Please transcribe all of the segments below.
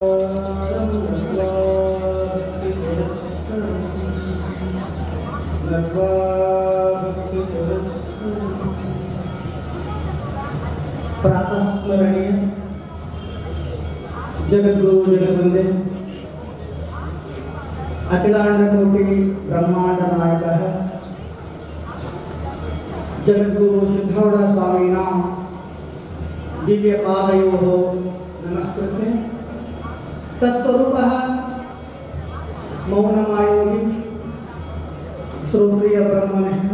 प्रातस्मरणीय जगद्गुरु जगद्वंदे अखिलांडकोटि ब्रह्मांड नायकः जगद्गुरु सिद्धारूढ़ स्वामिनां दिव्य पादयोः नमस्कृत्य तत्स्वरूपः मौनमायोगी श्रोत्रिय ब्रह्मनिष्ठ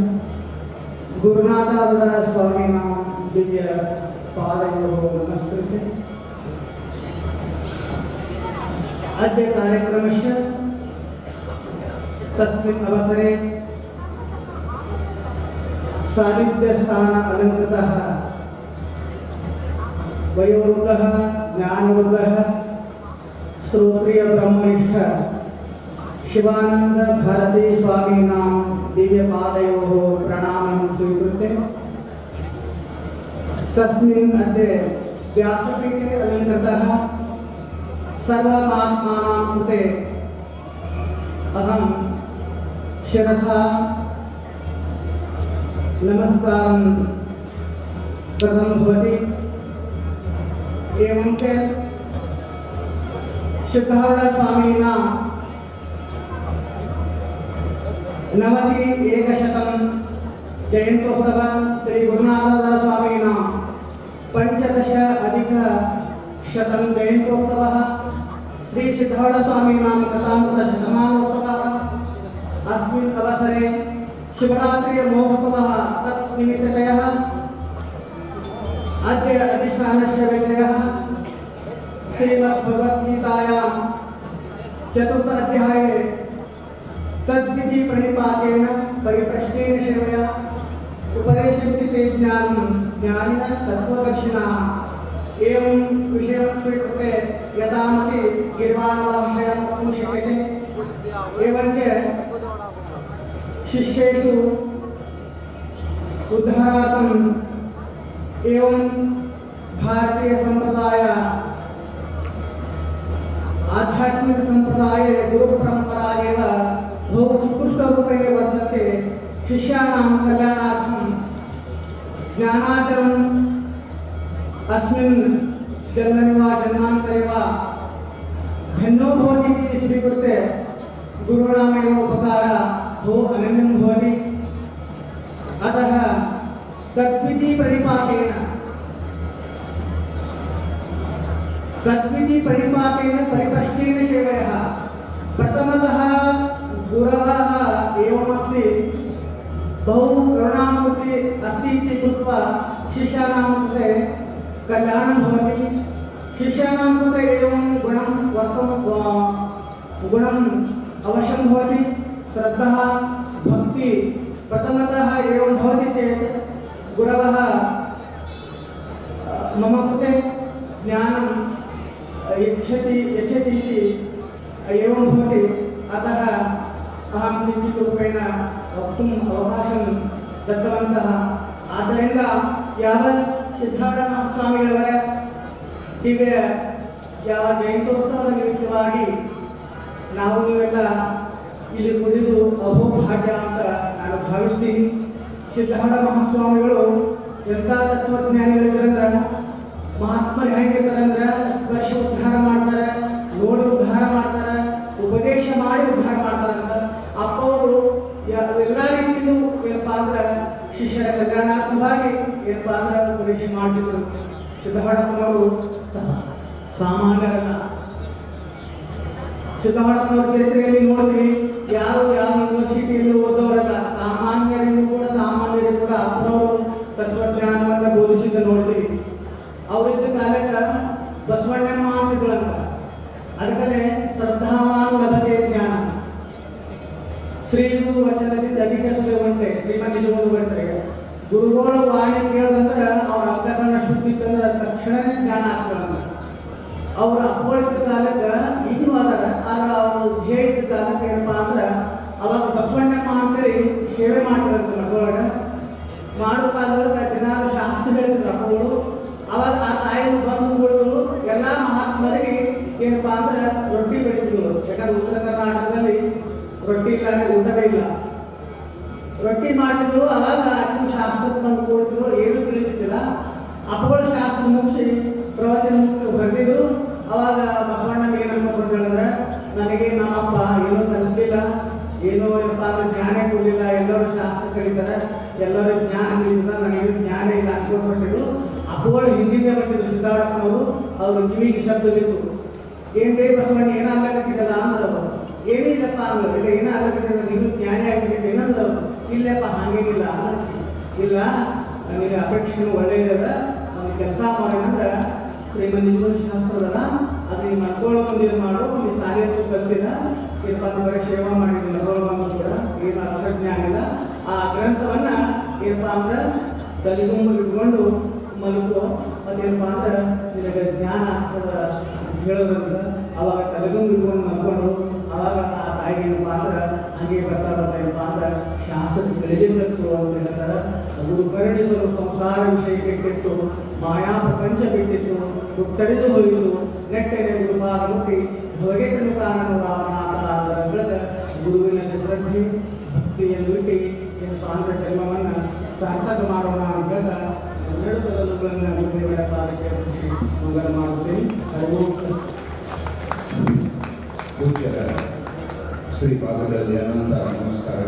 गुरुनाथारूढ़ स्वामिनां दिव्य पादयोः नमस्कृत्य अद्य कार्यक्रमस्य तस्मिन् अवसरे सान्निध्यस्थान अलंकृतः वयोवृद्धः ज्ञानवृद्धः श्रोत्रिय ब्रह्मनिष्ठ शिवानंद भारती स्वामीनां दिव्य पादयोः प्रणामं स्वीकृत्य तस्मिन् अद्य व्यासपीठे अलंकृतः सर्वमात्मानां कृते अहं शिरसा नमस्कारं कृतं भवति। एवं च सिद्धारूढ़ स्वामिनां 91 जयंत्योत्सव श्री गुरुनाथारूढ़ स्वामिनां 15+100 जयंत्योत्सवः श्री सिद्धारूढ़ स्वामिनां कथामृत शतमानोत्सवः अस्मिन् अवसरे शिवरात्रि महोत्सवः तन्निमित्ततया अद्य अधिष्ठानस्य विषयः श्रीमद्भगवद्गीतायां 4th अध्याये तद्विधि प्रणिपातेन परिप्रश्नेन सेवया उपदेशन्ति ते ज्ञानं ज्ञानिनः तत्त्वदर्शिनः। एवं विषयं स्वीकृत्य यथामति गिर्वाणविषयं वक्तुं शक्यते। एवं च शिष्येषु उद्धारार्थं एवं भारतीय संप्रदाय आध्यात्मिक संप्रदाय गुरु परंपरा एव बहु उत्कृष्ट रूपेण वर्तते। शिष्याणां कल्याणार्थं ज्ञानार्जनम् अस्मिन् जन्मनि वा जन्मान्तरे वा धन्यो भवति इति स्वीकृत्य गुरूणामेव उपकारः बहु अनन्यं भवति। अतः तद्विधि प्रणिपातेन परिप्रश्नेन सेवयः। प्रथमतः गुरवः एवमस्ति बहु करुणामूर्ति अस्ति इति कृत्वा शिष्याणां कृते कल्याणं भवति। शिष्याणां कृते एवं गुणम् अवश्यं भवति। श्रद्धा भक्ति प्रथमतः एवं भवति चेत् गुरवः मम कृते ज्ञानं यच्छति इति एवं भवति। अतः अहं किञ्चित् रूपेण वक्तुम् अवकाशं दत्तवन्तः। ಆದ್ದರಿಂದ ಯಾವತ್ ಸಿದ್ಧಾರೂಢ ಮಹಾಸ್ವಾಮಿಯವರ ದಿವ್ಯ ಯಾವ ಜಯಂತ್ಯೋತ್ಸವದ ನಿಮಿತ್ತವಾಗಿ ನಾವು ನೀವೆಲ್ಲ ಇಲ್ಲಿ ಕುಳಿತು ಅಹೋಭಾಗ್ಯ ಅಂತ ನಾನು ಭಾವಿಸ್ತೀನಿ. ಸಿದ್ಧಾರೂಢ ಮಹಾಸ್ವಾಮಿಗಳು ಎಂಥ ತತ್ವಜ್ಞಾನಿಗಳಿದ್ರಂದ್ರೆ ಮಹಾತ್ಮರು ಹೆಂಗಿರ್ತಾರಂದ್ರೆ ಸ್ಪರ್ಶ ಉದ್ಧಾರ ಮಾಡ್ತಾರೆ, ನೋಡಿ ಉದ್ಧಾರ ಮಾಡ್ತಾರೆ, ಉಪದೇಶ ಮಾಡಿ ಉದ್ಧಾರ ಮಾಡ್ತಾರಂತ. ಅಪ್ಪವರು ಎಲ್ಲ ರೀತಿಯಲ್ಲೂ ಏನಪ್ಪ ಅಂದ್ರೆ ಶಿಷ್ಯರ ಕಲ್ಯಾಣಾರ್ಥವಾಗಿ ಏನಪ್ಪ ಅಂದ್ರೆ ಉಪದೇಶ ಮಾಡ್ತಿದ್ರು. ಸಿದ್ಧಾರೂಢಪ್ಪನವರು ಸಾಮಾನ್ಯರಲ್ಲ. ಸಿದ್ಧಾರೂಢಪ್ಪನವ್ರ ಚರಿತ್ರೆಯಲ್ಲಿ ನೋಡ್ತೀವಿ, ಯಾರು ಯಾವ ಯೂನಿವರ್ಸಿಟಿಯಲ್ಲಿ ಓದೋರಲ್ಲ, ಸಾಮಾನ್ಯರಿಗೂ ಕೂಡ ಅಪ್ಪನವರು ತತ್ವಜ್ಞಾನವನ್ನು ಬೋಧಿಸಿದ್ದು ನೋಡ್ತೀವಿ. ಅವರಿದ್ದ ಕಾಲಕ್ಕೆ ಬಸವಣ್ಣಮ್ಮ ಅಂತಿದ್ರಂತ. ಅದಕ್ಕಲ್ಲೇ ಶ್ರದ್ಧಾವಾನ್ ಲಭತೆ ಜ್ಞಾನ ಶ್ರೀಗುರು ವಚನದಿಂದ ಅಧಿಕ ಸುಲಭಂತೆ ಶ್ರೀಮನ್ ನಿಜವನ್ನು ಬರ್ತಾರೆ. ಗುರುಗಳ ವಾಣಿ ಕೇಳದಂದ್ರೆ ಅವ್ರ ಅಂತಃಕರಣ ಶುದ್ಧಿ ಇತ್ತಂದ್ರೆ ತಕ್ಷಣನೇ ಜ್ಞಾನ ಆಗ್ತದಂತ. ಅವ್ರ ಅಪ್ಪಳಿದ್ದ ಕಾಲಕ್ಕೆ ಇನ್ನೂ ಅದರ ಆದ್ರೆ ಅವ್ರ ಧ್ಯೇಯ ಇದ್ದ ಕಾಲಕ್ಕೆ ಏನಪ್ಪ ಅಂದ್ರೆ ಅವಾಗ ಬಸವಣ್ಣಮ್ಮ ಅಂತೇಳಿ ಸೇವೆ ಮಾಡ್ತಾರಂತ ಮಠದೊಳಗೆ. ಮಾಡೋ ಕಾಲದೊಳಗೆ ದಿನಾಲು ಶಾಸ್ತ್ರ ಹೇಳ್ತಿದ್ರು ಅಪ್ಪಗಳು. ಅವಾಗ ಆ ತಾಯಿಯನ್ನು ಬಂದು ಕುಳಿತು ಎಲ್ಲ ಮಹಾತ್ಮರಿಗೆ ಏನಪ್ಪಾ ಅಂದ್ರೆ ರೊಟ್ಟಿ ಬೆಳೀತಿದ್ರು. ಯಾಕಂದ್ರೆ ಉತ್ತರ ಕರ್ನಾಟಕದಲ್ಲಿ ರೊಟ್ಟಿ ಇಲ್ಲಾಂದ್ರೆ ಊಟವೇ ಇಲ್ಲ. ರೊಟ್ಟಿ ಮಾಡ್ತಿದ್ರು. ಅವಾಗ ಅಕ್ಕನ ಶಾಸ್ತ್ರಕ್ಕೆ ಬಂದು ಕೊಡ್ತಿದ್ರು, ಏನು ತಿಳಿತಿದ್ದಿಲ್ಲ. ಅಪ್ಪಗಳ ಶಾಸ್ತ್ರ ಮುಗಿಸಿ ಪ್ರವಚನ ಹೊರಟಿದ್ರು. ಅವಾಗ ಬಸವಣ್ಣ ಏನು ಅನ್ಕೊಂಡ್ರೆ, ನನಗೆ ನಮ್ಮಪ್ಪ ಏನೂ ಕಲಿಸ್ಲಿಲ್ಲ, ಏನೋ ಏನಪ್ಪ ಅಂದ್ರೆ ಜ್ಞಾನ ಕೊಡಲಿಲ್ಲ. ಎಲ್ಲರೂ ಶಾಸ್ತ್ರ ಕಲಿತಾರೆ, ಎಲ್ಲರೂ ಜ್ಞಾನ ಕಲಿತಾರೆ, ನನಗೇನು ಜ್ಞಾನ ಇಲ್ಲ ಅನ್ಕೊಂಡ್ಬಿಟ್ಟಿದ್ರು. ಅಪ್ಪಗಳು ಹಿಂದಿದ್ದೇ ಬಂದಿದ್ರು ಸಿದ್ದಾರಪ್ಪನವರು. ಅವರು ಕಿವಿಗೆ ಶಬ್ದ ಬಿತ್ತು, ಏನ್ ಬೇ ಬಸವಣ್ಣ ಏನ ಅಲ್ಲಕತ್ತಿದ್ದಲ್ಲ ಅಂದ್ರೆ ಅವರು ಏನಿಲ್ಲಪ್ಪ ಅಂದ್ರೆ ಇಲ್ಲ ಏನ ಅಲ್ಲಕತ್ತಿಲ್ಲ, ನೀನು ಜ್ಞಾನಿ ಆಗಿಬಿಟ್ಟಿದ್ದೆ ಏನಂದ್ರೆ ಅವರು ಇಲ್ಲಪ್ಪ ಹಾಗೇನಿಲ್ಲ ಇಲ್ಲ, ನನಗೆ ಅಪೇಕ್ಷೆ ಒಳ್ಳೆಯದ, ನನಗೆ ಕೆಲಸ ಮಾಡೋದಂದ್ರೆ ಶ್ರೀಮನ್ ನಿಜಗುಣ ಶಾಸ್ತ್ರದಲ್ಲ ಅದು ನೀವು ಮಾಡ್ಕೊಳ್ಳೋ ಮುಂದೆ ಮಾಡು, ನೀವು ಸಾಲಿ ಅಂತೂ ಕಲಿಸಿಲ್ಲ, ಏನಪ್ಪ ಅಂದ್ರೆ ಬರೀ ಸೇವಾ ಮಾಡಿದ್ದೀನಿ ಅದರೊಳಗೆ ಕೂಡ ಏನು ಅಕ್ಷರಜ್ಞಾನ ಇಲ್ಲ. ಆ ಗ್ರಂಥವನ್ನ ಏನಪ್ಪ ಅಂದ್ರೆ ತಲೆದುಂಬ ಇಟ್ಕೊಂಡು ಮಲಗು, ಮತ್ತೇನಪ್ಪ ಅಂದ್ರೆ ನಿನಗೆ ಜ್ಞಾನ ಆಗ್ತದ ಅಂತ ಹೇಳೋದ್ರಿಂದ ಅವಾಗ ತಲೆದುಂಬ ಇಟ್ಕೊಂಡು ಮಲ್ಕೊಂಡು ಅವಾಗ ಆ ತಾಯಿಗೆ ಏನಪ್ಪ ಅಂದ್ರೆ ಹಾಗೆ ಬರ್ತಾ ಏನಪ್ಪ ಅಂದ್ರೆ ಶಾಸ್ತ್ರ ಬೆಳೆದಿದ್ದತ್ತು ಅಂತ ಹೇಳ್ತಾರೆ. ಗುರು ಕರುಣಿಸಲು ಸಂಸಾರ ವಿಷಯಕ್ಕೆ ಕೆಟ್ಟು ಮಾಯಾ ಪ್ರಪಂಚ ಬಿಟ್ಟಿತ್ತು, ಹುಟ್ಟಡಿದು ಹೋಯಿತು ನೆಟ್ಟನೆ ಗುರುಪಾದ ಮುಟ್ಟಿ ಹೊರಗೆಟ್ಟನು ಕಾಣನು ರಾಮನಾಥ. ಅದರ ಮೂಲಕ ಗುರುವಿನಲ್ಲಿ ಶ್ರದ್ಧೆ ಭಕ್ತಿಯನ್ನು ಇಟ್ಟು ಏನಪ್ಪ ಅಂದ್ರೆ ಜನ್ಮವನ್ನು ಸಾರ್ಥಕ ಮಾಡೋಣ ಅಂತ ಎರಡು ಪದಗಳನ್ನು ಗುರುದೇವರ ಪಾದಕ್ಕೆ ಅರ್ಪಿಸಿ ಮಂಗಲ ಮಾಡುತ್ತೇನೆ. ಪೂಜ್ಯರ ಶ್ರೀಪಾದಗಳಲ್ಲಿ ಅನಂತ ನಮಸ್ಕಾರ.